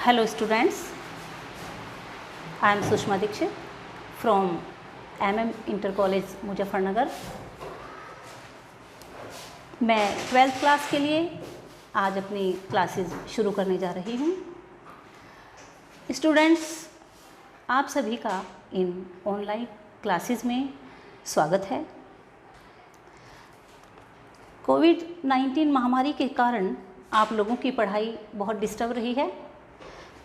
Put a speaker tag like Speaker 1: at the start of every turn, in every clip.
Speaker 1: Hello students, I am Sushma Dikshit from Inter College Muzaffarnagar. मैं 12th class के लिए आज अपनी क्लासेस शुरू करने जा रही हूँ। स्टूडेंट्स, आप सभी का इन ऑनलाइन क्लासेस में स्वागत है। कोविड-19 महामारी के कारण आप लोगों की पढ़ाई बहुत डिस्टर्ब रही है,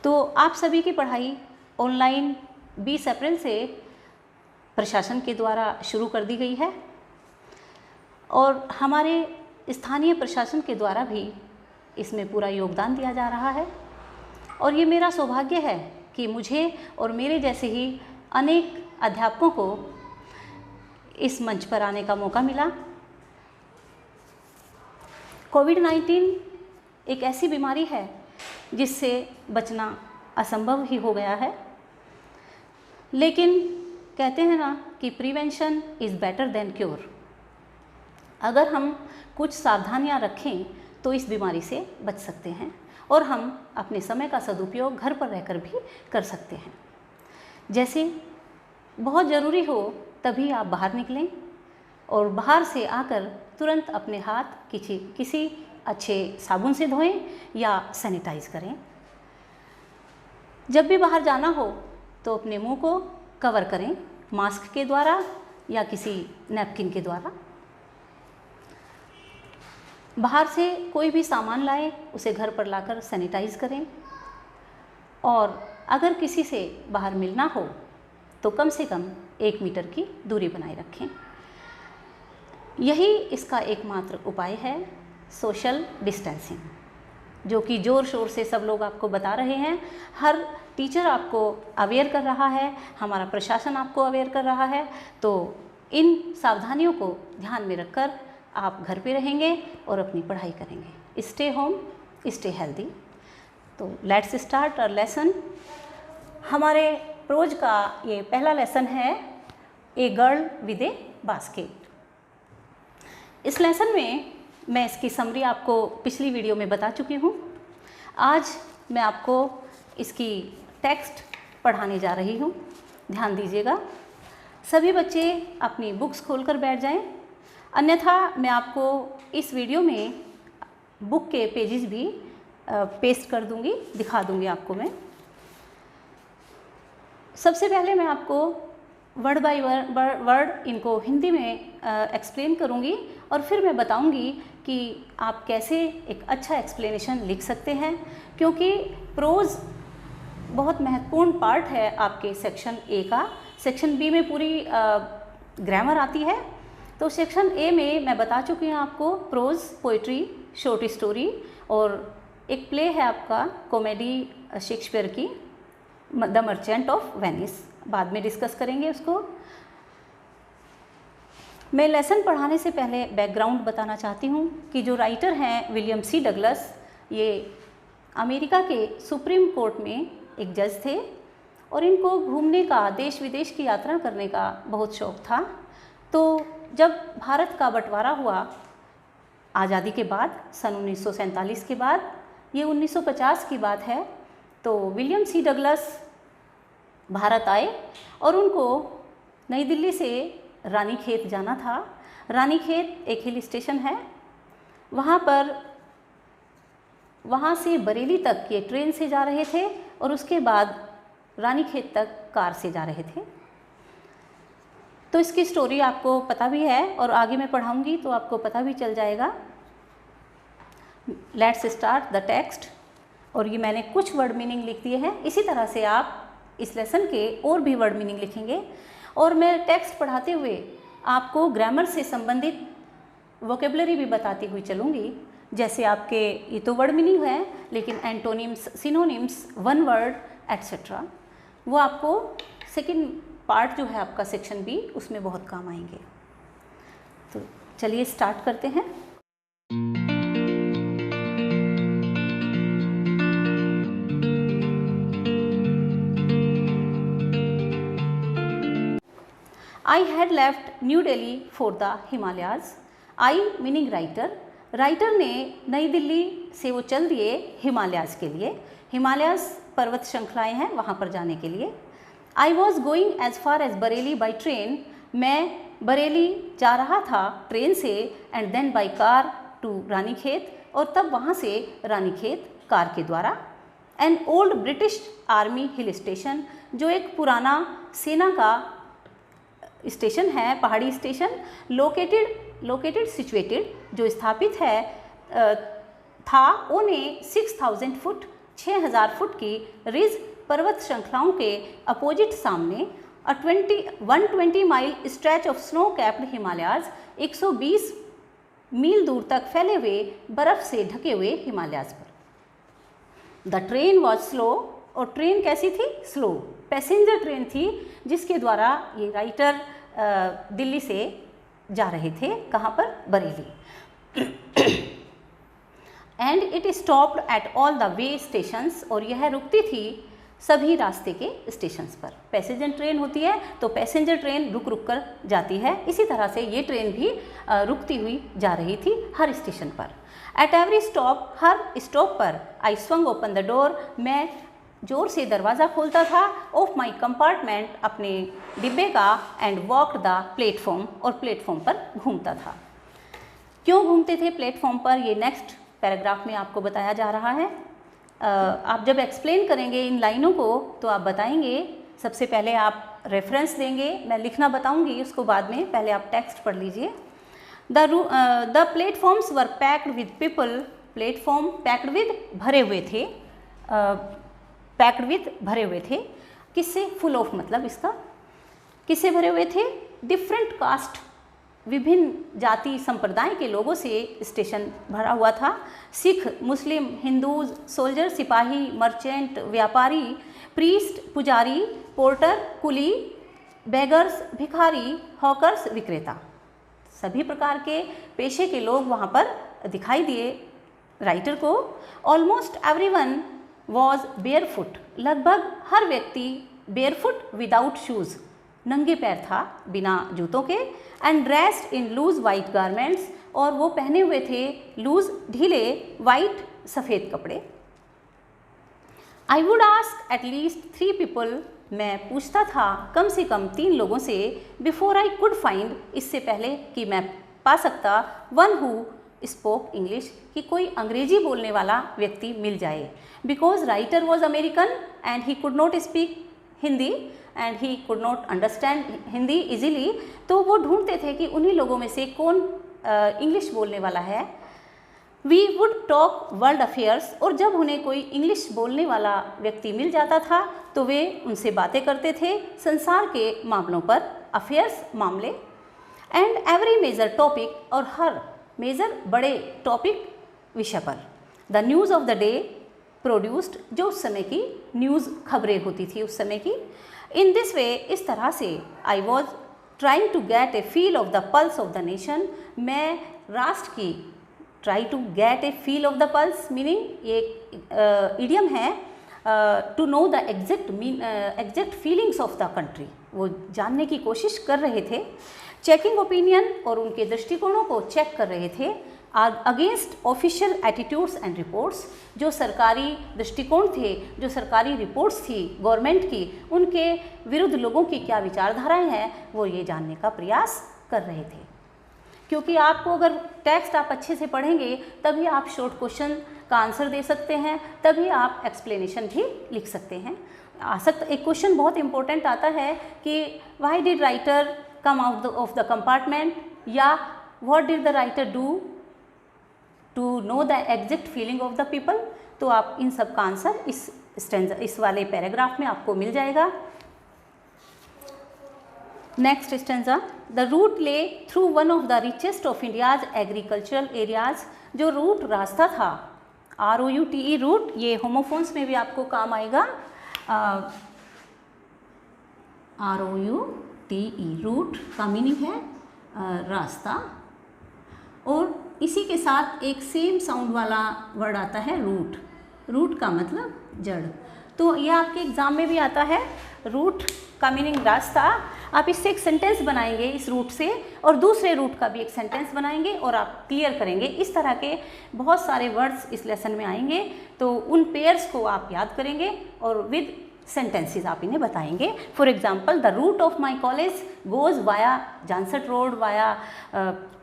Speaker 1: तो आप सभी की पढ़ाई ऑनलाइन 20 अप्रैल से प्रशासन के द्वारा शुरू कर दी गई है और हमारे स्थानीय प्रशासन के द्वारा भी इसमें पूरा योगदान दिया जा रहा है। और ये मेरा सौभाग्य है कि मुझे और मेरे जैसे ही अनेक अध्यापकों को इस मंच पर आने का मौका मिला। कोविड-19 एक ऐसी बीमारी है जिससे बचना असंभव ही हो गया है, लेकिन कहते हैं ना कि prevention is better than cure. अगर हम कुछ सावधानियां रखें तो इस बीमारी से बच सकते हैं और हम अपने समय का सदुपयोग घर पर रहकर भी कर सकते हैं। जैसे बहुत ज़रूरी हो तभी आप बाहर निकलें और बाहर से आकर तुरंत अपने हाथ किसी अच्छे साबुन से धोएं या सैनिटाइज करें। जब भी बाहर जाना हो तो अपने मुंह को कवर करें मास्क के द्वारा या किसी नैपकिन के द्वारा। बाहर से कोई भी सामान लाएं उसे घर पर लाकर सैनिटाइज करें और अगर किसी से बाहर मिलना हो तो कम से कम 1 मीटर की दूरी बनाए रखें। यही इसका एकमात्र उपाय है, सोशल डिस्टेंसिंग, जो कि ज़ोर शोर से सब लोग आपको बता रहे हैं। हर टीचर आपको अवेयर कर रहा है, हमारा प्रशासन आपको अवेयर कर रहा है। तो इन सावधानियों को ध्यान में रखकर आप घर पे रहेंगे और अपनी पढ़ाई करेंगे। Stay home, stay healthy. तो लेट्स स्टार्ट आवर लेसन। हमारे प्रोज का ये पहला लेसन है, a girl with A basket. इस लेसन में मैं इसकी समरी आपको पिछली वीडियो में बता चुकी हूँ। आज मैं आपको इसकी टेक्स्ट पढ़ाने जा रही हूँ। ध्यान दीजिएगा, सभी बच्चे अपनी बुक्स खोलकर बैठ जाएं, अन्यथा मैं आपको इस वीडियो में बुक के पेजेस भी पेस्ट कर दूँगी, दिखा दूँगी आपको मैं। सबसे पहले मैं आपको वर्ड बाय वर्ड इनको हिंदी में एक्सप्लेन करूँगी और फिर मैं बताऊँगी कि आप कैसे एक अच्छा एक्सप्लेनेशन लिख सकते हैं, क्योंकि प्रोज बहुत महत्वपूर्ण पार्ट है आपके सेक्शन ए का। सेक्शन बी में पूरी ग्रामर आती है, तो सेक्शन ए में मैं बता चुकी हूँ आपको प्रोज, पोइट्री, शॉर्ट स्टोरी और एक प्ले है आपका कॉमेडी शेक्सपियर की, द मर्चेंट ऑफ वेनिस। बाद में डिस्कस करेंगे उसको। मैं लेसन पढ़ाने से पहले बैकग्राउंड बताना चाहती हूँ कि जो राइटर हैं विलियम सी डगलस, ये अमेरिका के सुप्रीम कोर्ट में एक जज थे और इनको घूमने का, देश विदेश की यात्रा करने का बहुत शौक़ था। तो जब भारत का बंटवारा हुआ आज़ादी के बाद, सन 1947 के बाद, ये 1950 की बात है, तो विलियम सी डगलस भारत आए और उनको नई दिल्ली से रानीखेत जाना था। रानीखेत एक हिल स्टेशन है, वहाँ से बरेली तक ये ट्रेन से जा रहे थे और उसके बाद रानीखेत तक कार से जा रहे थे। तो इसकी स्टोरी आपको पता भी है और आगे मैं पढ़ाऊँगी तो आपको पता भी चल जाएगा। Let's start the text. और ये मैंने कुछ वर्ड मीनिंग लिख दिए हैं, इसी तरह से आप इस लेसन के और भी वर्ड मीनिंग लिखेंगे। और मैं टेक्स्ट पढ़ाते हुए आपको ग्रामर से संबंधित वोकेबलरी भी बताती हुई चलूँगी। जैसे आपके ये तो वर्ड मीनिंग है, लेकिन antonyms, synonyms, one word etcetera, वो आपको सेकंड पार्ट जो है आपका सेक्शन बी, उसमें बहुत काम आएंगे। तो चलिए स्टार्ट करते हैं। I had left New Delhi for the Himalayas. I meaning writer, writer ने नई दिल्ली से वो चल दिए हिमालयाज़ के लिए, हिमालयाज़ पर्वत श्रृंखलाएँ हैं वहाँ पर जाने के लिए। I was going as far as Bareilly by train, मैं बरेली जा रहा था ट्रेन से, and then by car to Ranikhet, और तब वहाँ से रानीखेत कार के द्वारा। An old British army hill station, जो एक पुराना सेना का स्टेशन है, पहाड़ी स्टेशन, लोकेटेड सिचुएटेड, जो स्थापित है था ओने 6000 फुट, 6000 फुट की रिज पर्वत श्रृंखलाओं के अपोजिट सामने, 120 mile stretch of snow capped Himalayas, 120 मील दूर तक फैले हुए बर्फ से ढके हुए हिमालयाज पर। द ट्रेन वॉज स्लो, और ट्रेन कैसी थी? स्लो, पैसेंजर ट्रेन थी, जिसके द्वारा ये राइटर दिल्ली से जा रहे थे, कहाँ पर? Bareilly. And it stopped at all the way stations, और यह रुकती थी सभी रास्ते के स्टेशंस पर। पैसेंजर ट्रेन होती है तो पैसेंजर ट्रेन रुक रुक कर जाती है, इसी तरह से ये ट्रेन भी रुकती हुई जा रही थी हर स्टेशन पर। At every stop, her stop पर, आई स्वंग ओपन द डोर, मैं जोर से दरवाज़ा खोलता था, ऑफ माई कंपार्टमेंट, अपने डिब्बे का, एंड वॉक द प्लेटफॉर्म, और प्लेटफॉर्म पर घूमता था। क्यों घूमते थे प्लेटफॉर्म पर, ये नेक्स्ट पैराग्राफ में आपको बताया जा रहा है। आप जब एक्सप्लेन करेंगे इन लाइनों को तो आप बताएंगे, सबसे पहले आप रेफरेंस देंगे, मैं लिखना बताऊंगी उसको बाद में, पहले आप टेक्स्ट पढ़ लीजिए। The platforms were packed with people, platform packed with भरे हुए थे, पैक्ड विद भरे हुए थे, किससे? फुल ऑफ मतलब इसका किससे भरे हुए थे? डिफरेंट कास्ट, विभिन्न जाति संप्रदाय के लोगों से स्टेशन भरा हुआ था। सिख, मुस्लिम, हिंदूज, सोल्जर, सिपाही, मर्चेंट, व्यापारी, प्रीस्ट, पुजारी, पोर्टर, कुली, बेगर्स, भिखारी, हॉकर्स, विक्रेता, सभी प्रकार के पेशे के लोग वहाँ पर दिखाई दिए राइटर को। ऑलमोस्ट एवरीवन वॉज बेयरफुट, लगभग हर व्यक्ति बेयरफुट विदाउट शूज़, नंगे पैर था बिना जूतों के। And dressed in loose white garments, और वो पहने हुए थे लूज, ढीले, वाइट, सफ़ेद कपड़े। I would ask at least 3 people, मैं पूछता था कम से कम 3 लोगों से, बिफोर आई कुड फाइंड, इससे पहले कि मैं पा सकता, वन हु स्पोक इंग्लिश, कि कोई अंग्रेजी बोलने वाला व्यक्ति मिल जाए। Because writer was American and he could not speak Hindi and he could not understand Hindi easily, तो वो ढूंढते थे कि उन्हीं लोगों में से कौन इंग्लिश बोलने वाला है। We would talk world affairs, और जब उन्हें कोई इंग्लिश बोलने वाला व्यक्ति मिल जाता था तो वे उनसे बातें करते थे संसार के मामलों पर, अफेयर्स मामले। एंड एवरी मेजर टॉपिक, और हर मेजर बड़े टॉपिक विषय पर। The news of the day produced, जो उस समय की न्यूज़ खबरें होती थी उस समय की। इन दिस वे, इस तरह से, I was trying to get a feel of the pulse of the nation, मैं राष्ट्र की, try to get a feel of the pulse meaning ये इडियम है, to know the exact feelings of the country, वो जानने की कोशिश कर रहे थे। चेकिंग ओपिनियन, और उनके दृष्टिकोणों को चेक कर रहे थे। Against official attitudes and reports, जो सरकारी दृष्टिकोण थे, जो सरकारी रिपोर्ट्स थी गवर्नमेंट की, उनके विरुद्ध लोगों की क्या विचारधाराएं हैं, वो ये जानने का प्रयास कर रहे थे। क्योंकि आपको अगर टेक्स्ट आप अच्छे से पढ़ेंगे तभी आप शॉर्ट क्वेश्चन का आंसर दे सकते हैं, तभी आप एक्सप्लेनेशन भी लिख सकते हैं। एक क्वेश्चन बहुत इंपॉर्टेंट आता है कि why did writer come out of the compartment, या what did the writer do to know the exact feeling of the people. तो आप इन सब का आंसर इस वाले पैराग्राफ में आपको मिल जाएगा। Next stanza, the route lay through one of the richest of India's agricultural areas, जो रूट रास्ता था, ROUTE रूट, ये होमोफोन्स में भी आपको काम आएगा। ROUTE रूट का मीनिंग है रास्ता, और इसी के साथ एक सेम साउंड वाला वर्ड आता है रूट, रूट का मतलब जड़। तो ये आपके एग्ज़ाम में भी आता है, रूट का मीनिंग रास्ता, आप इससे एक सेंटेंस बनाएंगे इस रूट से, और दूसरे रूट का भी एक सेंटेंस बनाएंगे और आप क्लियर करेंगे। इस तरह के बहुत सारे वर्ड्स इस लेसन में आएंगे, तो उन पेयर्स को आप याद करेंगे और विद सेंटेंसेस आप इन्हें बताएंगे। For example, the route of my college goes via Jansath road, via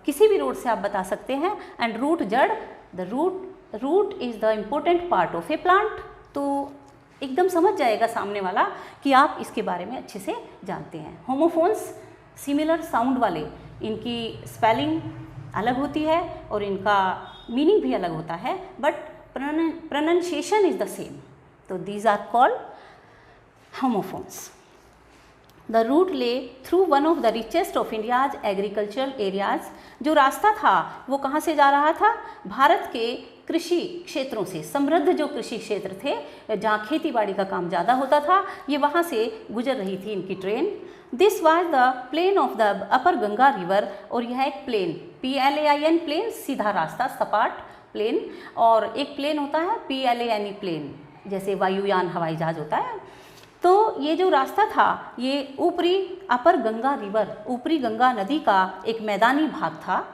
Speaker 1: किसी भी रोड से आप बता सकते हैं। एंड रूट जड़, the root is the important part of a plant. तो एकदम समझ जाएगा सामने वाला कि आप इसके बारे में अच्छे से जानते हैं। होमोफोन्स सिमिलर साउंड वाले, इनकी स्पेलिंग अलग होती है और इनका मीनिंग भी अलग होता है, but pronunciation is the same. तो these are called homophones. The route lay through one of the richest of India's agricultural areas. जो रास्ता था वो कहाँ से जा रहा था? भारत के कृषि क्षेत्रों से, समृद्ध जो कृषि क्षेत्र थे जहाँ खेती बाड़ी का काम ज़्यादा होता था, ये वहाँ से गुजर रही थी इनकी train. This was the plain of the upper Ganga river, और यह एक प्लेन, PLAIN प्लेन, सीधा रास्ता, सपाट प्लेन, और एक प्लेन होता है PLANE प्लेन, जैसे वायुयान हवाई जहाज होता है। तो ये जो रास्ता था ये ऊपरी अपर गंगा रिवर, ऊपरी गंगा नदी का एक मैदानी भाग था।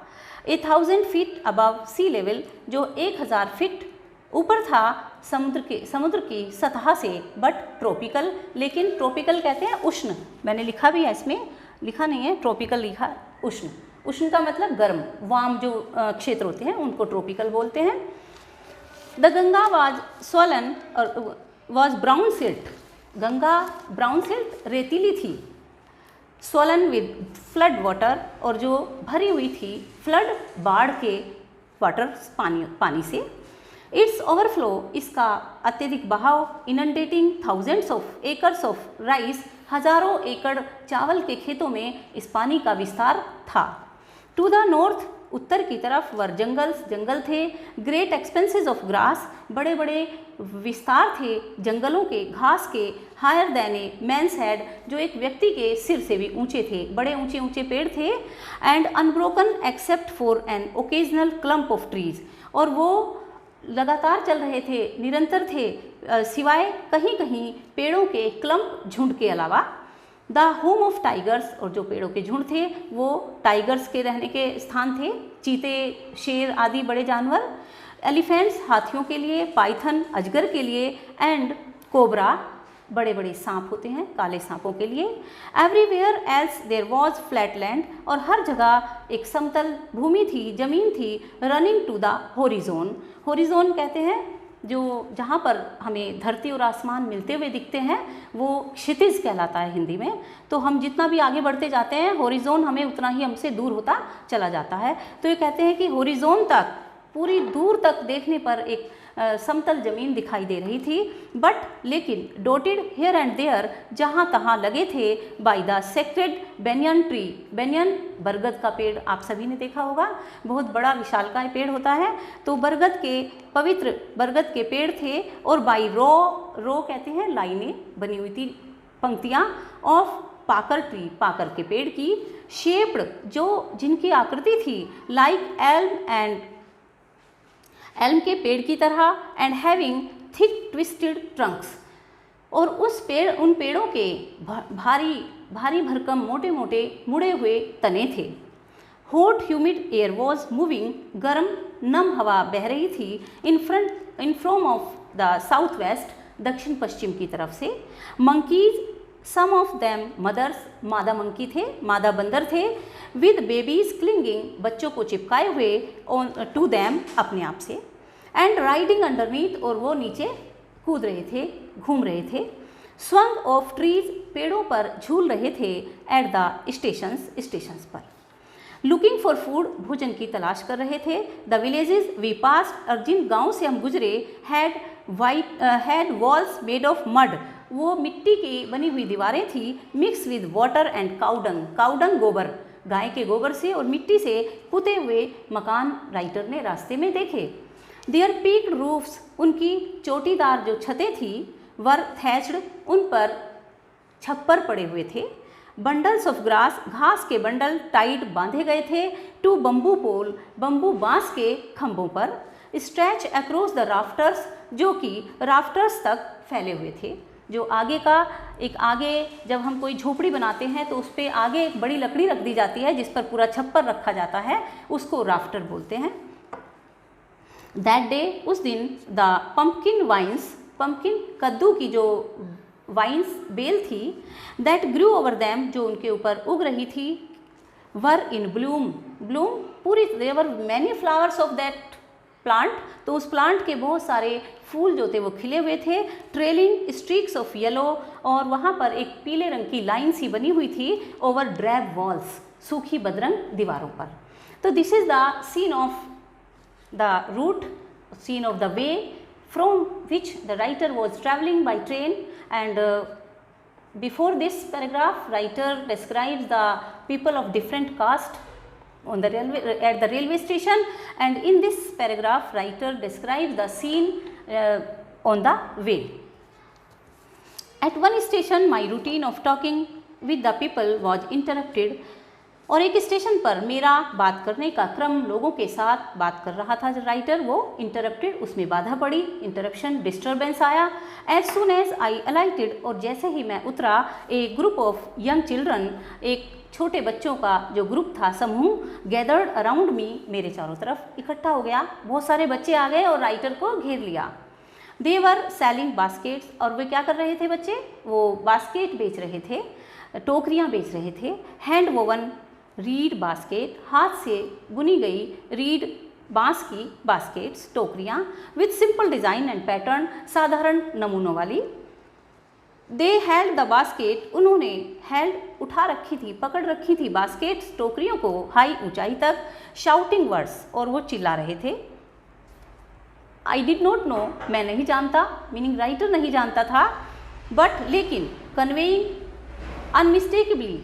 Speaker 1: 1000 फीट अबव सी लेवल, जो 1000 फीट ऊपर था समुद्र की सतह से, बट ट्रॉपिकल, लेकिन ट्रॉपिकल कहते हैं उष्ण, मैंने लिखा भी है, इसमें लिखा नहीं है ट्रॉपिकल, लिखा उष्ण। उष्ण का मतलब गर्म, वार्म जो क्षेत्र होते हैं उनको ट्रॉपिकल बोलते हैं। द गंगा वाज स्वलन और was brown silt, Ganga brown silt रेतीली थी, स्वलन विद फ्लड वाटर, और जो भरी हुई थी फ्लड बाढ़ के वाटर पानी से। इट्स ओवरफ्लो, इसका अत्यधिक बहाव, inundating thousands of acres of rice, हजारों एकड़ चावल के खेतों में इस पानी का विस्तार था। टू द नॉर्थ, उत्तर की तरफ, वर जंगल थे, ग्रेट एक्सपेंसेस ऑफ ग्रास, बड़े बड़े विस्तार थे जंगलों के, घास के, higher than a man's head, जो एक व्यक्ति के सिर से भी ऊंचे थे, बड़े ऊंचे ऊंचे पेड़ थे। And unbroken except for an occasional clump of trees, और वो लगातार चल रहे थे, निरंतर थे, सिवाय कहीं कहीं पेड़ों के क्लम्प, झुंड के अलावा। द होम ऑफ टाइगर्स, और जो पेड़ों के झुंड थे वो टाइगर्स के रहने के स्थान थे, चीते, शेर आदि बड़े जानवर। एलिफेंट्स, हाथियों के लिए, पाइथन, अजगर के लिए, एंड कोबरा, बड़े बड़े सांप होते हैं, काले सांपों के लिए। Everywhere else there was flat land, और हर जगह एक समतल भूमि थी, जमीन थी। Running to the horizon, horizon कहते हैं जो जहाँ पर हमें धरती और आसमान मिलते हुए दिखते हैं, वो क्षितिज कहलाता है हिंदी में। तो हम जितना भी आगे बढ़ते जाते हैं, होरिजोन हमें उतना ही हमसे दूर होता चला जाता है। तो ये कहते हैं कि होरिजोन तक, पूरी दूर तक देखने पर एक समतल जमीन दिखाई दे रही थी, बट लेकिन डोटेड हियर एंड देयर, जहाँ तहाँ लगे थे, by the sacred banyan tree, banyan बरगद का पेड़ आप सभी ने देखा होगा, बहुत बड़ा विशालकाय पेड़ होता है। तो बरगद के, पवित्र बरगद के पेड़ थे, और बाय रो कहते हैं लाइनें बनी हुई थी, पंक्तियाँ, ऑफ पाकर ट्री, पाकर के पेड़ की, शेप्ड, जो जिनकी आकृति थी, लाइक एल्म के पेड़ की तरह, and having thick twisted Trunks, और उन पेड़ों के भारी भरकम मोटे मोटे मुड़े हुए तने थे। Hot humid air was moving, गर्म नम हवा बह रही थी, in from off the south west, दक्षिण पश्चिम की तरफ से। Monkeys, some of them mothers, मादा मंकी थे, मादा बंदर थे, विद बेबीज क्लिंगिंग, बच्चों को चिपकाए हुए, टू देम, अपने आप से, एंड राइडिंग अंडरनीथ, और वो नीचे कूद रहे थे, घूम रहे थे। स्वंग ऑफ ट्रीज, पेड़ों पर झूल रहे थे, एट द स्टेशंस पर। लुकिंग फॉर फूड, भोजन की तलाश कर रहे थे। द विलेजेस वी पास्ड, और जिन गाँव से हम गुजरे, had walls made of mud, वो मिट्टी की बनी हुई दीवारें थी, mix with water and cow dung, cow dung गोबर, गाय के गोबर से और मिट्टी से पुते हुए मकान राइटर ने रास्ते में देखे। देयर पीक्ड रूफ्स, उनकी चोटीदार जो छतें थी, वर थैच्ड, उन पर छप्पर पड़े हुए थे। बंडल्स ऑफ ग्रास, घास के बंडल, टाइट, बांधे गए थे, टू बम्बू पोल, बम्बू बांस के खंभों पर, स्ट्रेच अक्रॉस द राफ्टर्स, जो कि राफ्टर्स तक फैले हुए थे। जो आगे का एक आगे जब हम कोई झोपड़ी बनाते हैं तो उस पर आगे एक बड़ी लकड़ी रख दी जाती है जिस पर पूरा छप्पर रखा जाता है, उसको राफ्टर बोलते हैं। दैट डे, उस दिन, द पम्पकिन वाइन्स, पम्पकिन कद्दू की जो वाइन्स बेल थी, दैट ग्रू ओवर दैम, जो उनके ऊपर उग रही थी, वर इन ब्लूम, ब्लूम पूरी, there were many flowers of that plant, तो उस प्लांट के बहुत सारे फूल जो थे वो खिले हुए थे, ट्रेलिंग स्ट्रीक्स ऑफ येलो, और वहाँ पर एक पीले रंग की लाइन सी बनी हुई थी, ओवर ड्रैब वॉल्स, सूखी बदरंग दीवारों पर। तो this is the scene of the route, scene of the way from which the writer was travelling by train, and before this paragraph writer describes the people of different caste on the railway, at the railway station, and in this paragraph writer describes the scene on the way. At one station my routine of talking with the people was interrupted, और एक station पर मेरा बात करने का क्रम लोगों के साथ बात कर रहा था राइटर, वो इंटरप्टेड, उसमें बाधा पड़ी, इंटरप्शन, डिस्टर्बेंस आया। As soon as I alighted, और जैसे ही मैं उतरा, a group of young children, एक छोटे बच्चों का जो ग्रुप था, समूह, गैदर्ड अराउंड मी, मेरे चारों तरफ इकट्ठा हो गया, बहुत सारे बच्चे आ गए और राइटर को घेर लिया। दे वर सेलिंग बास्केट्स, और वे क्या कर रहे थे बच्चे, वो बास्केट बेच रहे थे, टोकरियाँ बेच रहे थे। हैंड वोवन रीड बास्केट, हाथ से बुनी गई रीड बांस की बास्केट्स, टोकरियाँ, with simple design and pattern, साधारण नमूनों वाली। दे हेल्ड द बास्केट, उन्होंने हेल्ड उठा रखी थी, पकड़ रखी थी बास्केट्स, टोकरियों को, हाई ऊंचाई तक, शाउटिंग वर्ड्स, और वो चिल्ला रहे थे। आई डिड नॉट नो, मैं नहीं जानता, मीनिंग राइटर नहीं जानता था, बट लेकिन, कन्वेइंग अनमिस्टेकेबली,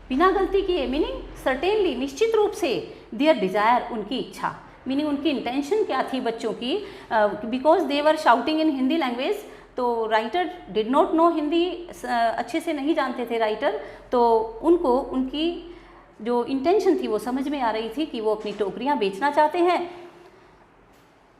Speaker 1: बिना गलती किए, मीनिंग सर्टेनली, निश्चित रूप से, देयर डिज़ायर, उनकी इच्छा, मीनिंग उनकी इंटेंशन क्या थी बच्चों की, because they were shouting in Hindi language, तो writer did not know, Hindi अच्छे से नहीं जानते थे राइटर, तो उनको उनकी जो इंटेंशन थी वो समझ में आ रही थी कि वो अपनी टोकरियाँ बेचना चाहते हैं।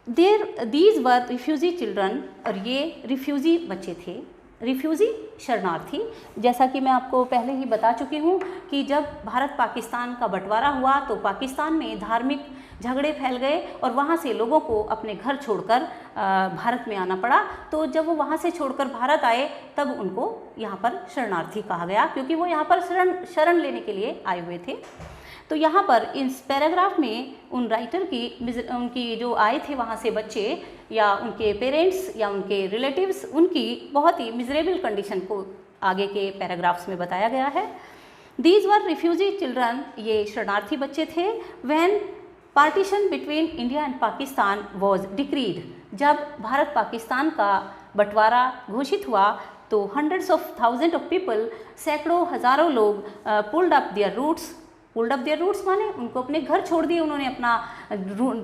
Speaker 1: दीज वर रिफ्यूजी चिल्ड्रन, और ये रिफ्यूजी बच्चे थे। रिफ्यूज़ी शरणार्थी, जैसा कि मैं आपको पहले ही बता चुकी हूँ कि जब भारत पाकिस्तान का बंटवारा हुआ तो पाकिस्तान में धार्मिक झगड़े फैल गए और वहाँ से लोगों को अपने घर छोड़कर भारत में आना पड़ा। तो जब वो वहाँ से छोड़कर भारत आए तब उनको यहाँ पर शरणार्थी कहा गया, क्योंकि वो यहाँ पर शरण लेने के लिए आए हुए थे। तो यहाँ पर इस पैराग्राफ में उन राइटर की, उनकी जो आए थे वहाँ से बच्चे या उनके पेरेंट्स या उनके रिलेटिव्स, उनकी बहुत ही मिजरेबल कंडीशन को आगे के पैराग्राफ्स में बताया गया है। दीज वर रिफ्यूजी चिल्ड्रन, ये शरणार्थी बच्चे थे। When partition between India and Pakistan was decreed, जब भारत पाकिस्तान का बंटवारा घोषित हुआ तो hundreds of thousand of people, सैकड़ों हज़ारों लोग, pulled up their roots, pulled up their roots माने उनको अपने घर छोड़ दिए, उन्होंने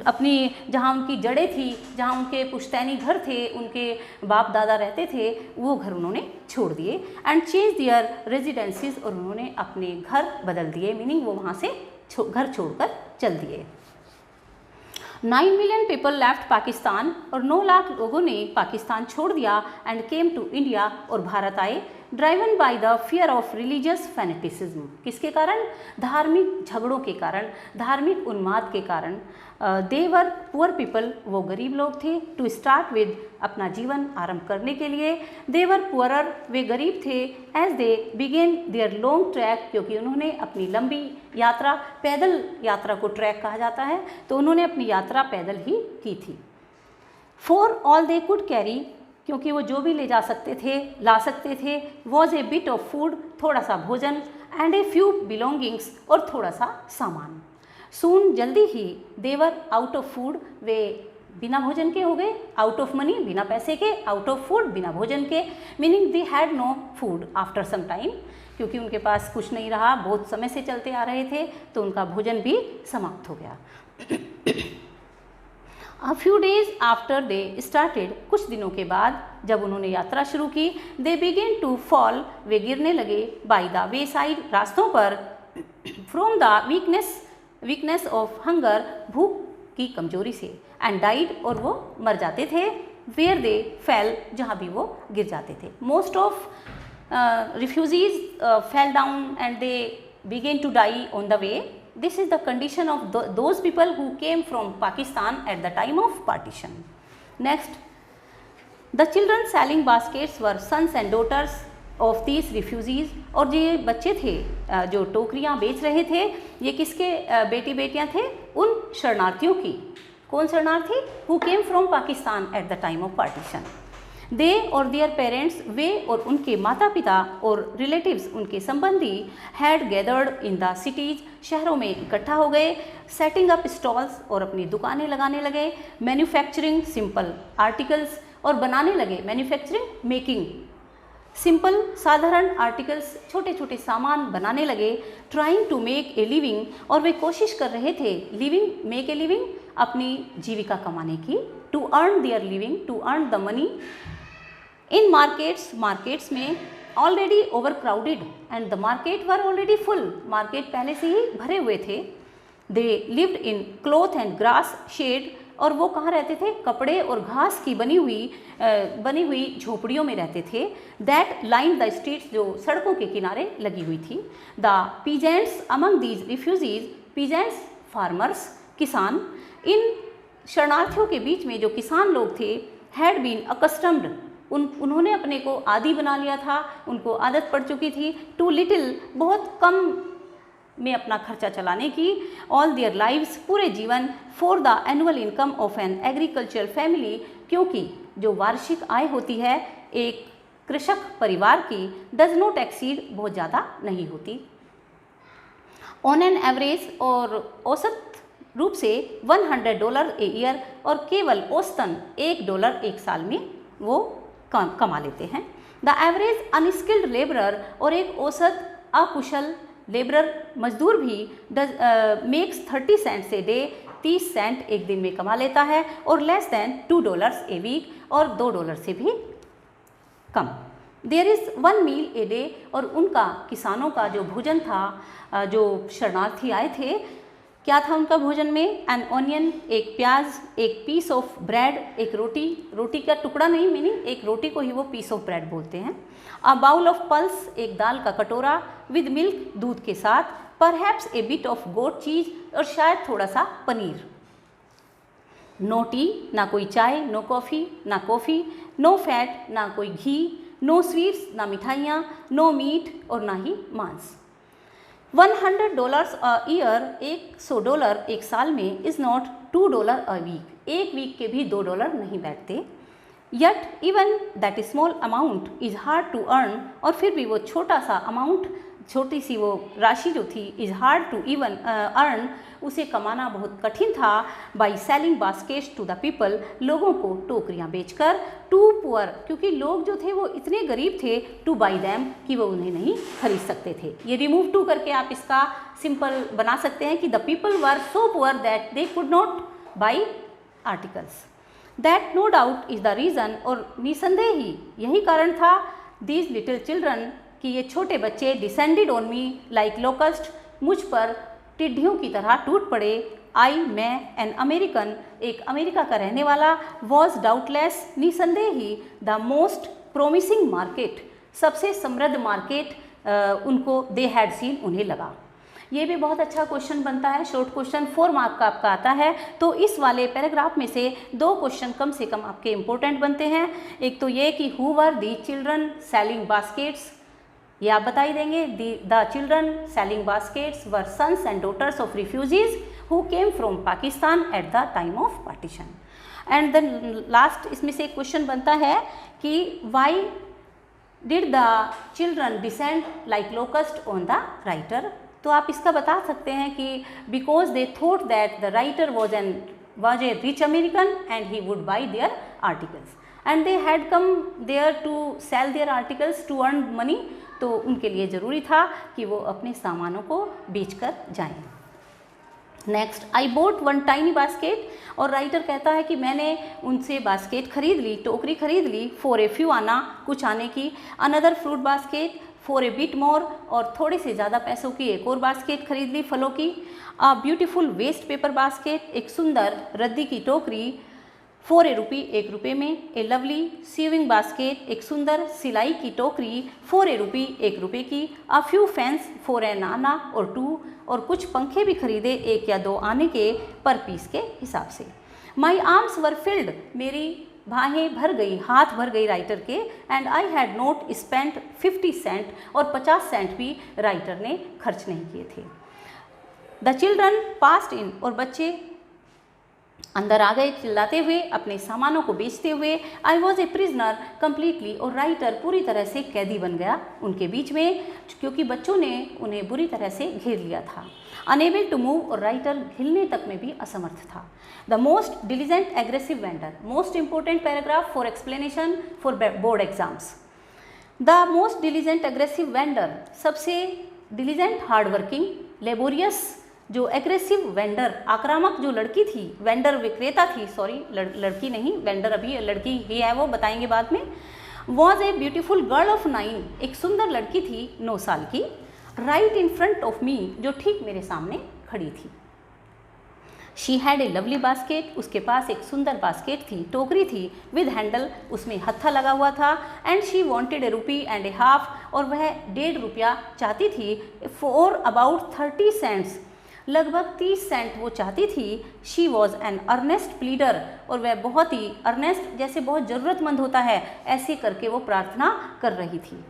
Speaker 1: अपनी जहाँ उनकी जड़ें थी, जहाँ उनके पुश्तैनी घर थे, उनके बाप दादा रहते थे, वो घर उन्होंने छोड़ दिए। एंड चेंज देयर रेजिडेंसीज, और उन्होंने अपने घर बदल दिए, मीनिंग वो वहाँ से घर छोड़कर चल दिए। 9 मिलियन पीपल लेफ्ट पाकिस्तान, और 9 लाख लोगों ने पाकिस्तान छोड़ दिया। एंड केम टू इंडिया, और भारत आए। Driven by the fear of religious fanaticism, किसके कारण, धार्मिक झगड़ों के कारण, धार्मिक उन्माद के कारण। देवर पुअर पीपल, वो गरीब लोग थे। टू स्टार्ट विद, अपना जीवन आरंभ करने के लिए। देवर पुअरर, वे गरीब थे। As they began their long trek, क्योंकि उन्होंने अपनी लंबी यात्रा, पैदल यात्रा को ट्रैक कहा जाता है, तो उन्होंने अपनी यात्रा पैदल ही की थी। For all they could carry, क्योंकि वो जो भी ले जा सकते थे, ला सकते थे। Was a bit of food, थोड़ा सा भोजन। एंड ए फ्यू बिलोंगिंग्स, और थोड़ा सा सामान। सून, जल्दी ही। देवर आउट ऑफ फूड, वे बिना भोजन के हो गए। आउट ऑफ मनी, बिना पैसे के। आउट ऑफ फूड, बिना भोजन के। Meaning they had no food after some time, क्योंकि उनके पास कुछ नहीं रहा, बहुत समय से चलते आ रहे थे, तो उनका भोजन भी समाप्त हो गया। A few days after they started, कुछ दिनों के बाद जब उन्होंने यात्रा शुरू की, they began to fall, वे गिरने लगे, by the wayside, रास्तों पर, from the weakness of hunger, भूख की कमजोरी से, and died, और वो मर जाते थे, वेयर दे फेल, जहाँ भी वो गिर जाते थे। Most of refugees fell down and they began to die on the way. This is the condition of those people who came from Pakistan at the time of partition. Next, the children selling baskets were sons and daughters of these refugees. और ये बच्चे थे जो टोकरियाँ बेच रहे थे, ये किसके बेटी बेटियाँ थे? उन शरणार्थियों की। कौन शरणार्थी? Who came from Pakistan at the time of partition. दे और देयर पेरेंट्स, वे और उनके माता पिता और रिलेटिव्स, उनके संबंधी, had gathered in the cities, शहरों में इकट्ठा हो गए, सेटिंग अप स्टॉल्स, और अपनी दुकानें लगाने लगे, मैन्युफैक्चरिंग सिंपल आर्टिकल्स, और बनाने लगे, मैन्युफैक्चरिंग मेकिंग, सिंपल साधारण आर्टिकल्स, छोटे छोटे सामान बनाने लगे, trying to make a living, और वे कोशिश कर रहे थे, लिविंग, मेक ए लिविंग, अपनी जीविका कमाने की, to earn their living, to earn the money. In markets, markets में already over crowded and the market were already full, market पहले से ही भरे हुए थे। They lived in cloth and grass shed, और वो कहाँ रहते थे? कपड़े और घास की बनी हुई झोपड़ियों में रहते थे। दैट लाइन द स्ट्रीट्स, जो सड़कों के किनारे लगी हुई थी। The peasants among these refugees, peasants farmers, किसान, इन शरणार्थियों के बीच में जो किसान लोग थे, हैड बीन अकस्टम्ड, उन्होंने अपने को आदी बना लिया था, उनको आदत पड़ चुकी थी, टू लिटिल, बहुत कम में अपना खर्चा चलाने की, ऑल देयर लाइव्स, पूरे जीवन, for the annual income of an agricultural family, क्योंकि जो वार्षिक आय होती है एक कृषक परिवार की, डज नॉट एक्सीड, बहुत ज़्यादा नहीं होती। ऑन एन एवरेज, और औसत रूप से $100 ए ईयर, और केवल औसतन $1 एक साल में वो कमा लेते हैं। द एवरेज अनस्किल्ड लेबरर, और एक औसत अकुशल लेबरर मजदूर भी makes 30 cents a day, 30 cent एक दिन में कमा लेता है, और लेस दैन $2 ए वीक, और $2 से भी कम। There is 1 meal a day, और उनका, किसानों का जो भोजन था, जो शरणार्थी आए थे, क्या था उनका भोजन में? एन ऑनियन, एक प्याज, एक पीस ऑफ ब्रेड, एक रोटी, रोटी का टुकड़ा नहीं, मीनिंग एक रोटी को ही वो पीस ऑफ ब्रेड बोलते हैं। अ बाउल ऑफ पल्स, एक दाल का कटोरा, विद मिल्क, दूध के साथ, perhaps a bit of goat cheese, और शायद थोड़ा सा पनीर। नो टी, ना कोई चाय, नो कॉफ़ी, ना कॉफ़ी, नो फैट, ना कोई घी, नो स्वीट्स, ना मिठाइयाँ, नो मीट, और ना ही मांस। $100 अ ईयर, $100 एक साल में, इज़ नॉट $2 अ वीक, एक वीक के भी $2 नहीं बैठते। Yet even that small amount is hard to earn, और फिर भी वो छोटा सा अमाउंट, छोटी सी वो राशि जो थी, is hard to even earn, उसे कमाना बहुत कठिन था। By selling baskets to the people, लोगों को टोकरियाँ बेचकर, टू पुअर, क्योंकि लोग जो थे वो इतने गरीब थे, टू बाई दैम, कि वो उन्हें नहीं खरीद सकते थे। ये रिमूव टू करके आप इसका सिंपल बना सकते हैं कि the people were so poor that they could not buy articles. That no doubt is the reason, और निसंदेह ही यही कारण था, दीज लिटिल चिल्ड्रन, कि ये छोटे बच्चे, descended on me like locust, मुझ पर टिड्ढियों की तरह टूट पड़े। आई, मैं, एन अमेरिकन, एक अमेरिका का रहने वाला, वॉज डाउटलेस, निसंदेह ही, द मोस्ट प्रोमिसिंग मार्केट, सबसे समृद्ध मार्केट उनको, दे हैड सीन, उन्हें लगा। ये भी बहुत अच्छा क्वेश्चन बनता है, शॉर्ट क्वेश्चन 4 मार्क का आपका आता है। तो इस वाले पैराग्राफ में से 2 क्वेश्चन कम से कम आपके इम्पोर्टेंट बनते हैं। एक तो ये कि who were the children selling baskets, ये आप बता ही देंगे। The children selling baskets were sons and daughters of refugees who came from Pakistan at the time of partition. And then last इसमें से एक क्वेश्चन बनता है कि why did the children descend like locust on the writer. तो आप इसका बता सकते हैं कि because they thought that the writer was a rich American and he would buy their articles and they had come there to sell their articles to earn money. तो उनके लिए ज़रूरी था कि वो अपने सामानों को बेचकर जाएं। नेक्स्ट, आई बोट 1 टाइनी बास्केट, और राइटर कहता है कि मैंने उनसे बास्केट खरीद ली, टोकरी खरीद ली, फॉर ए फ्यू आना, कुछ आने की, another fruit basket for a bit more, और थोड़े से ज़्यादा पैसों की एक और बास्केट खरीद ली फलों की। A beautiful waste paper basket, एक सुंदर रद्दी की टोकरी, 4 रुपी 1 रुपये में। ए लवली सीविंग बास्केट, एक सुंदर सिलाई की टोकरी 4 रुपी 1 रुपये की। A few fans for an anna और 2, और कुछ पंखे भी खरीदे 1 या 2 आने के पर पीस के हिसाब से। माई आर्म्स वर फिल्ड, मेरी बाहें भर गई, हाथ भर गई राइटर के। And I had not spent 50 cent, और 50 सेंट भी राइटर ने खर्च नहीं किए थे। द चिल्ड्रन पास्ट इन, और बच्चे अंदर आ गए चिल्लाते हुए, अपने सामानों को बेचते हुए। I was a prisoner completely, और राइटर पूरी तरह से कैदी बन गया उनके बीच में, क्योंकि बच्चों ने उन्हें बुरी तरह से घेर लिया था। अनेबल टू मूव, और राइटर हिलने तक में भी असमर्थ था। The most diligent aggressive vendor, most important paragraph for explanation for board exams. The most diligent aggressive vendor, सबसे डिलीजेंट हार्डवर्किंग लेबोरियस जो एग्रेसिव वेंडर, आक्रामक जो लड़की थी, वेंडर विक्रेता थी, सॉरी लड़की नहीं, वेंडर अभी लड़की ही है, वो बताएंगे बाद में। Was a beautiful girl of 9, एक सुंदर लड़की थी 9 साल की। Right in front of me, जो ठीक मेरे सामने खड़ी थी। She had a lovely basket, उसके पास एक सुंदर बास्केट थी, टोकरी थी, विद हैंडल, उसमें हत्था लगा हुआ था। And she wanted A rupee and A half, और वह 1.5 रुपया चाहती थी। फॉर अबाउट 30 सेंट्स, लगभग 30 सेंट वो चाहती थी। She was an earnest pleader, और वह बहुत ही अर्नेस्ट, जैसे बहुत ज़रूरतमंद होता है, ऐसे करके वो प्रार्थना कर रही थी।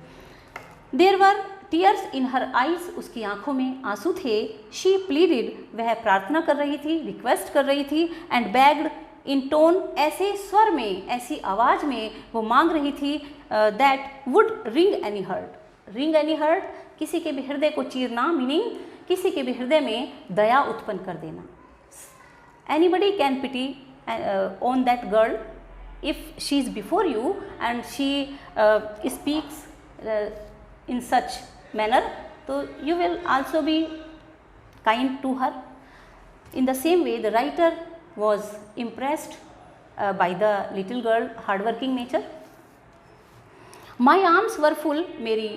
Speaker 1: There were tears in her eyes, उसकी आंखों में आंसू थे। शी प्लीडेड, वह प्रार्थना कर रही थी, रिक्वेस्ट कर रही थी। एंड बेग्ड इन टोन, ऐसे स्वर में, ऐसी आवाज़ में वो मांग रही थी, that would wring any heart. Wring any heart, किसी के भी हृदय को चीरना, मीनिंग किसी के भी हृदय में दया उत्पन्न कर देना। Anybody can pity on that girl if she is before you and she speaks in such manner, तो you will also be kind to her. In the same way, the writer was impressed by the little girl hardworking nature. My arms were full, मेरी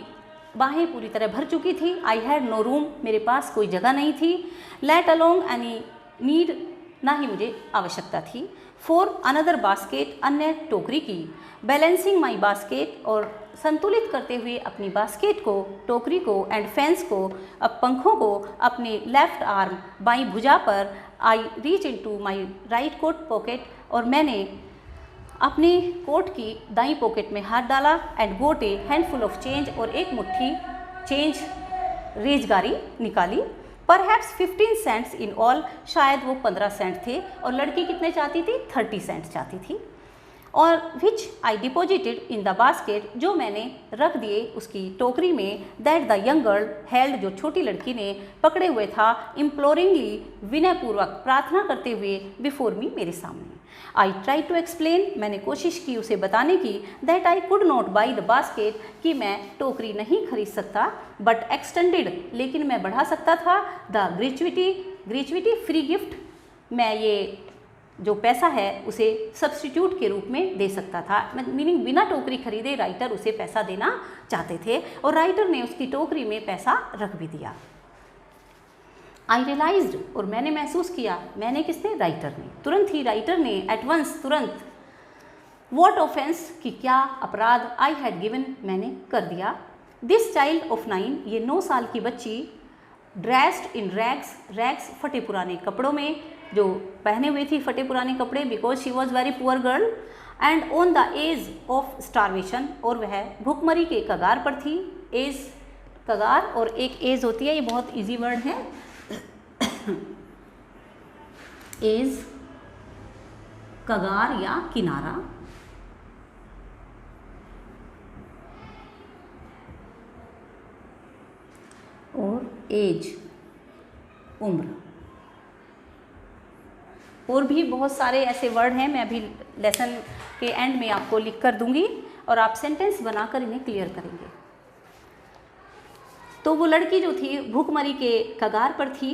Speaker 1: बाहें पूरी तरह भर चुकी थी। I had no room, मेरे पास कोई जगह नहीं थी। Let alone any need, ना ही मुझे आवश्यकता थी। For another basket, अन्य टोकरी की। Balancing my basket, और संतुलित करते हुए अपनी बास्केट को, टोकरी को, एंड फैंस को, अब पंखों को अपने लेफ्ट आर्म, बाई भुजा पर। I reach into my right coat pocket, और मैंने अपने कोट की दाई पॉकेट में हाथ डाला। And got a handful of change, और एक मुट्ठी चेंज रेजगारी निकाली। परहैप्स 15 सेंट्स इन ऑल, शायद वो 15 सेंट थे, और लड़की कितने चाहती थी? 30 सेंट चाहती थी। और विच आई डिपोजिटेड इन द बास्केट, जो मैंने रख दिए उसकी टोकरी में। That the young girl held, जो छोटी लड़की ने पकड़े हुए था। इम्प्लोरिंगली, विनयपूर्वक, प्रार्थना करते हुए। बिफोर मी, मेरे सामने। आई ट्राई टू एक्सप्लेन, मैंने कोशिश की उसे बताने की। That I could not by the basket, कि मैं टोकरी नहीं खरीद सकता। बट एक्सटेंडेड, लेकिन मैं बढ़ा सकता था। द ग्रेचुइटी फ्री गिफ्ट, मैं ये जो पैसा है उसे सब्स्टिट्यूट के रूप में दे सकता था। मीनिंग बिना टोकरी खरीदे राइटर उसे पैसा देना चाहते थे, और राइटर ने उसकी टोकरी में पैसा रख भी दिया। आई रियलाइज्ड, और मैंने महसूस किया। मैंने किसने? राइटर ने। तुरंत ही राइटर ने, एट वंस, तुरंत। वॉट ऑफेंस, कि क्या अपराध। आई हैड गिवन, मैंने कर दिया। दिस चाइल्ड ऑफ 9, ये 9 साल की बच्ची। ड्रेस्ड इन रैग्स, रैग्स फटे पुराने कपड़ों में, जो पहने हुए थी फटे पुराने कपड़े, because she was very poor girl. And on the edge of starvation, और वह भूखमरी के कगार पर थी। एज, कगार, और एक एज होती है, ये बहुत इजी वर्ड है। एज, कगार या किनारा। और एज, उम्र। और भी बहुत सारे ऐसे वर्ड हैं, मैं अभी लेसन के एंड में आपको लिख कर दूंगी, और आप सेंटेंस बनाकर इन्हें क्लियर करेंगे। तो वो लड़की जो थी भूखमरी के कगार पर थी।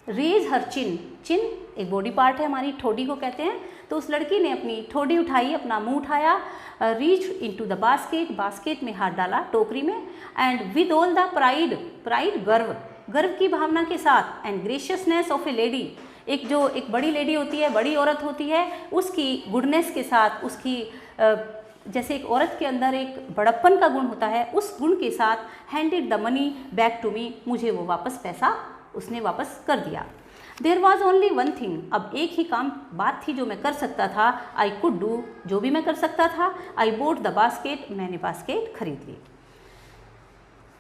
Speaker 1: रेज हर चिन, चिन एक बॉडी पार्ट है हमारी, ठोडी को कहते हैं। तो उस लड़की ने अपनी ठोडी उठाई, अपना मुंह उठाया। Reach into the basket, basket में हाथ डाला, टोकरी में। And with all the pride, pride गर्व, गर्व की भावना के साथ। And graciousness of A lady, एक बड़ी लेडी होती है, बड़ी औरत होती है, उसकी गुडनेस के साथ, उसकी जैसे एक औरत के अंदर एक बड़प्पन का गुण होता है, उस गुण के साथ handed the money back to me, मुझे वो वापस पैसा उसने वापस कर दिया। There was only one thing, अब एक ही बात थी जो मैं कर सकता था। आई कुड डू, जो भी मैं कर सकता था। आई बोट द बास्केट, मैंने बास्केट खरीद ली।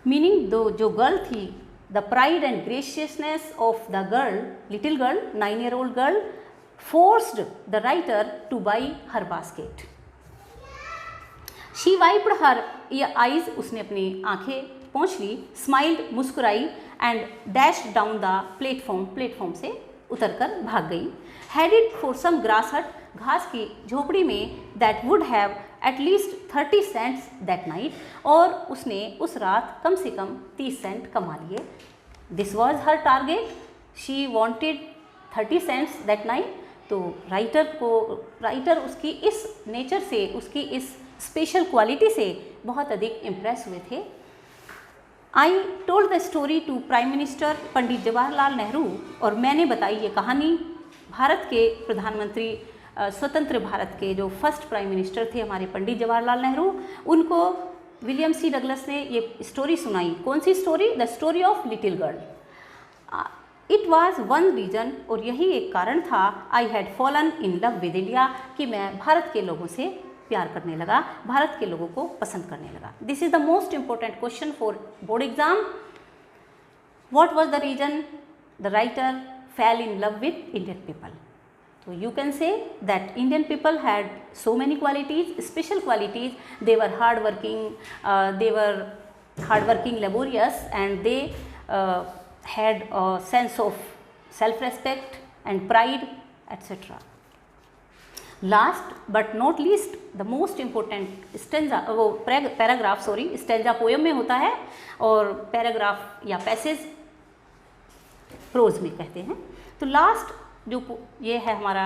Speaker 1: मीनिंग जो गर्ल थी, the pride and graciousness of the girl, little girl, 9-year-old girl, forced the writer to buy her basket. She wiped her eyes, उसने अपनी आंखें पोंछ ली, स्माइल्ड, मुस्कुराई, and dash down the platform से उतरकर भाग गई। हेडेड फॉर सम ग्रास हट, घास की झोपड़ी में, that would have at least 30 cents that night, और उसने उस रात कम से कम 30 सेंट कमा लिए। This was her target, she wanted 30 cents that night. तो राइटर उसकी इस नेचर से, उसकी इस स्पेशल क्वालिटी से बहुत अधिक इम्प्रेस हुए थे। I told the story to prime minister Pandit Jawaharlal Nehru, और मैंने बताई ये कहानी भारत के प्रधानमंत्री, स्वतंत्र भारत के जो फर्स्ट प्राइम मिनिस्टर थे हमारे पंडित जवाहरलाल नेहरू, उनको विलियम सी डगलस ने ये स्टोरी सुनाई। कौन सी story? The story of little girl. It was one reason, और यही एक कारण था, I had fallen in love with India, कि मैं भारत के लोगों से प्यार करने लगा, भारत के लोगों को पसंद करने लगा। This is the most important question for board exam. What was the reason the writer fell in love with Indian people? So you can say that Indian people had so many qualities, special qualities. They were hardworking, laborious, and they had a sense of self-respect and pride, etc. Last but not least, the most important stanza, वो paragraph, stanza poem में होता है, और paragraph या passage pros में कहते हैं। तो लास्ट जो ये है हमारा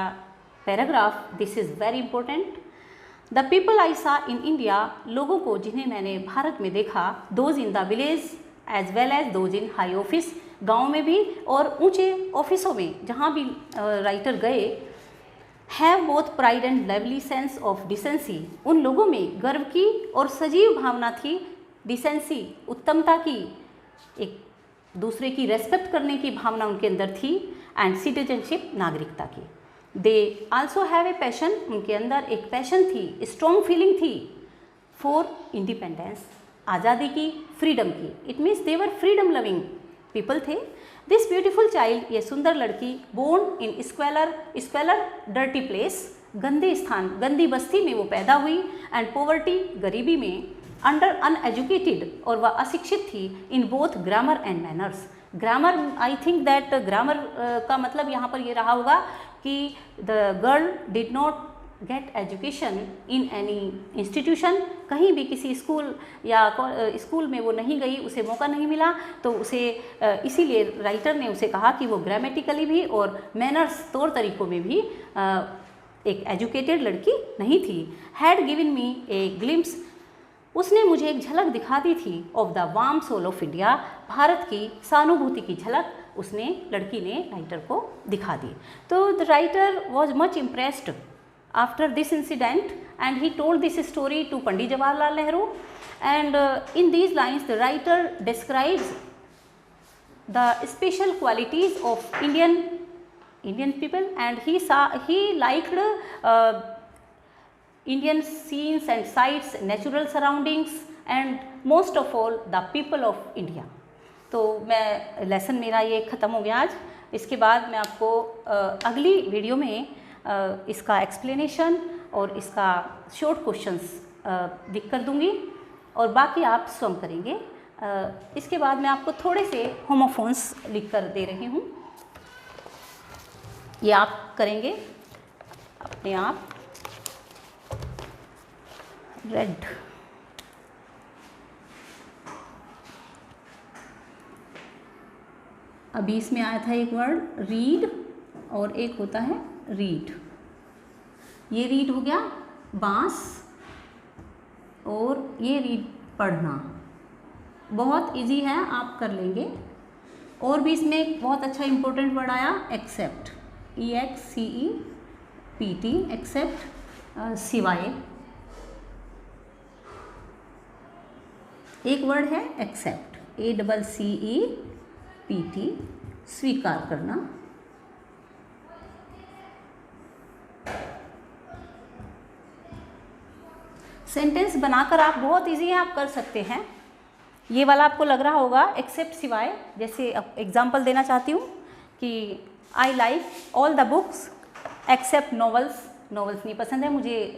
Speaker 1: paragraph, this is very important. The people I सा इन इंडिया, लोगों को जिन्हें मैंने भारत में देखा, those in the village as well as those in high office, गाँव में भी और ऊंचे ऑफिसों में जहाँ भी राइटर गए, have both pride and lovely sense of decency, उन लोगों में गर्व की और सजीव भावना थी, डिसेंसी उत्तमता की, एक दूसरे की रेस्पेक्ट करने की भावना उनके अंदर थी, एंड सिटीजनशिप नागरिकता की। They also have a passion, उनके अंदर एक पैशन थी, स्ट्रॉन्ग फीलिंग थी फॉर इंडिपेंडेंस, आज़ादी की, फ्रीडम की। It means they were freedom loving people थे। दिस ब्यूटीफुल चाइल्ड, ये सुंदर लड़की, बोर्न इन स्क्वेलर डर्टी प्लेस, गंदे स्थान, गंदी बस्ती में वो पैदा हुई, एंड पॉवर्टी, गरीबी में, अंडर अनएजुकेटेड, और वह अशिक्षित थी, in both grammar and manners. Grammar, I think that grammar का मतलब यहाँ पर ये रहा होगा कि the girl did not get education in any institution, कहीं भी किसी स्कूल या स्कूल में वो नहीं गई, उसे मौका नहीं मिला, तो उसे इसीलिए राइटर ने उसे कहा कि वो ग्रामेटिकली भी और मैनर्स, तौर तरीक़ों में भी एक एजुकेटेड लड़की नहीं थी। Had given me a glimpse, उसने मुझे एक झलक दिखा दी थी, of the warm soul of India, भारत की सहानुभूति की झलक उसने, लड़की ने राइटर को दिखा दी। तो the writer was much impressed after this incident, and he told this story to Pandit Jawaharlal Nehru, and in these lines the writer describes the special qualities of Indian people, and he liked Indian scenes and sights, natural surroundings, and most of all the people of India. तो मैं lesson मेरा ये ख़त्म हो गया आज। इसके बाद मैं आपको अगली वीडियो में इसका एक्सप्लेनेशन और इसका शॉर्ट क्वेश्चंस लिख कर दूँगी, और बाकी आप स्वयं करेंगे। इसके बाद मैं आपको थोड़े से होमोफोन्स लिख कर दे रही हूँ, ये आप करेंगे अपने आप। रेड, अभी इसमें आया था एक वर्ड रीड, और एक होता है रीड। ये रीड हो गया बांस, और ये रीड पढ़ना। बहुत इजी है, आप कर लेंगे। और भी इसमें एक बहुत अच्छा इंपॉर्टेंट वर्ड आया एक्सेप्ट। EXCEPT एक्सेप्ट, सिवाय, एक वर्ड है एक्सेप्ट, ACCEPT स्वीकार करना। सेंटेंस बनाकर आप बहुत इजी है, आप कर सकते हैं। ये वाला आपको लग रहा होगा एक्सेप्ट सिवाय, जैसे एग्जांपल देना चाहती हूँ कि I like all the books except novels. Novels नहीं पसंद है मुझे,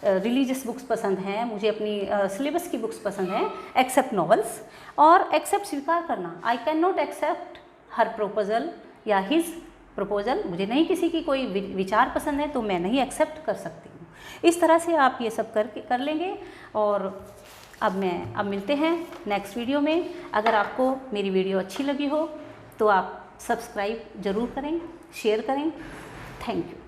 Speaker 1: रिलीजियस बुक्स पसंद हैं, मुझे अपनी सिलेबस की बुक्स पसंद हैं, एक्सेप्ट नॉवेल्स। और एक्सेप्ट स्वीकार करना, I can not accept her proposal या हिज प्रपोजल, मुझे नहीं किसी की कोई विचार पसंद है तो मैं नहीं एक्सेप्ट कर सकती हूँ। इस तरह से आप ये सब कर लेंगे। और अब मिलते हैं नेक्स्ट वीडियो में। अगर आपको मेरी वीडियो अच्छी लगी हो तो आप सब्सक्राइब ज़रूर करें, शेयर करें। Thank you.